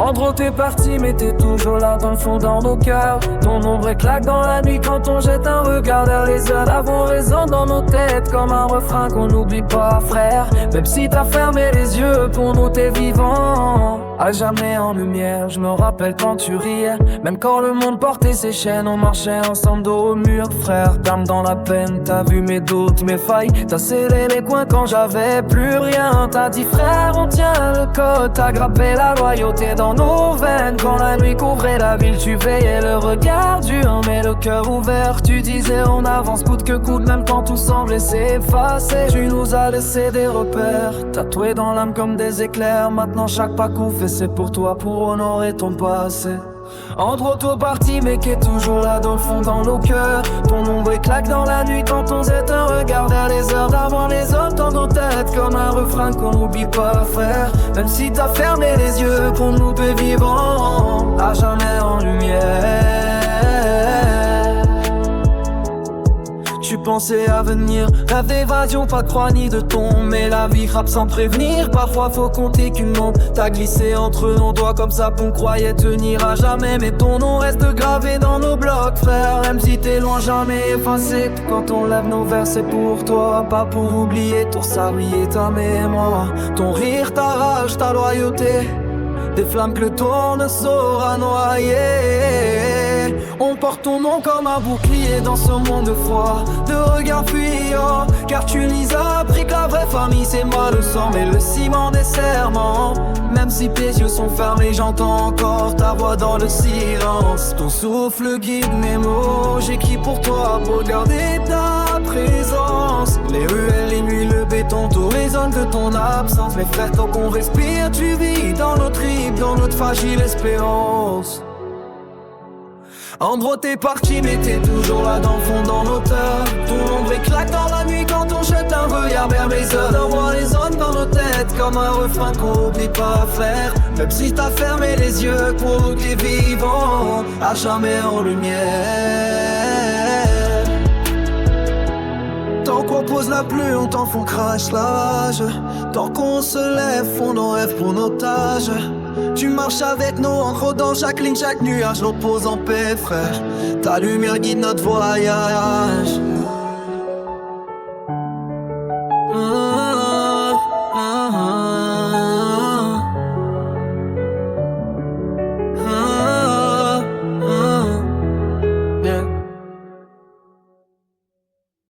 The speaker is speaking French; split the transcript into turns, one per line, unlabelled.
En gros t'es parti mais t'es toujours là dans le fond dans nos cœurs. Ton ombre éclate dans la nuit quand on jette un regard vers les heures d'avant résonne dans nos têtes comme un refrain qu'on n'oublie pas frère. Même si t'as fermé les yeux, pour nous t'es vivant. À jamais en lumière, je me rappelle quand tu riais. Même quand le monde portait ses chaînes, on marchait ensemble dos au mur. Frère, t'âme dans la peine, t'as vu mes doutes, mes failles. T'as scellé les coins quand j'avais plus rien. T'as dit frère, on tient le code. T'as grappé la loyauté dans nos veines. Quand la nuit couvrait la ville, tu veillais le regard dur mais le cœur ouvert. Tu disais on avance coûte que coûte, même quand tout semblait s'effacer. Tu nous as laissé des repères, tatoués dans l'âme comme des éclairs. Maintenant chaque pas qu'on fait c'est pour toi, pour honorer ton passé. Entre autos parti mais qui est toujours là dans le fond dans nos cœurs. Ton ombre éclate dans la nuit quand on jette un regard vers les heures d'avant les autres dans nos têtes comme un refrain qu'on n'oublie pas frère. Même si t'as fermé les yeux, pour nous t'es vivant. À jamais en lumière. Tu pensais à venir, rêve d'évasion, pas de croix ni de tombe. Mais la vie frappe sans prévenir, parfois faut compter qu'une bombe. T'as glissé entre nos doigts comme ça qu'on croyait tenir à jamais. Mais ton nom reste gravé dans nos blocs frère. Même si t'es loin jamais effacé. Quand on lève nos vers c'est pour toi, pas pour oublier ton sablier, ta mémoire. Ton rire, ta rage, ta loyauté, des flammes que le temps ne saura noyer. On porte ton nom comme un bouclier dans ce monde de froid, de regards fuyants. Car tu nous as appris que la vraie famille c'est moi le sang, mais le ciment des serments. Même si tes yeux sont fermés, j'entends encore ta voix dans le silence. Ton souffle guide mes mots, j'écris pour toi, pour garder ta présence. Les ruelles, les nuits, le béton, tout résonne de ton absence. Mes frères, tant qu'on respire, tu vis dans nos tripes, dans notre fragile espérance. En gros t'es parti mais t'es toujours là dans le fond dans nos teurs. Ton ombre éclate dans la nuit quand on jette un regard vers mes heures. D'envoie les zones dans nos têtes comme un refrain qu'on oublie pas frère. Même si t'as fermé les yeux, pour nous t'es vivant. À jamais en lumière. Tant qu'on pose la pluie, on t'en fout crache l'âge. Tant qu'on se lève, font nos rêves pour nos tâches. Tu marches avec nous en gros dans chaque ligne, chaque nuage, l'on pose en paix frère. Ta lumière guide notre voyage.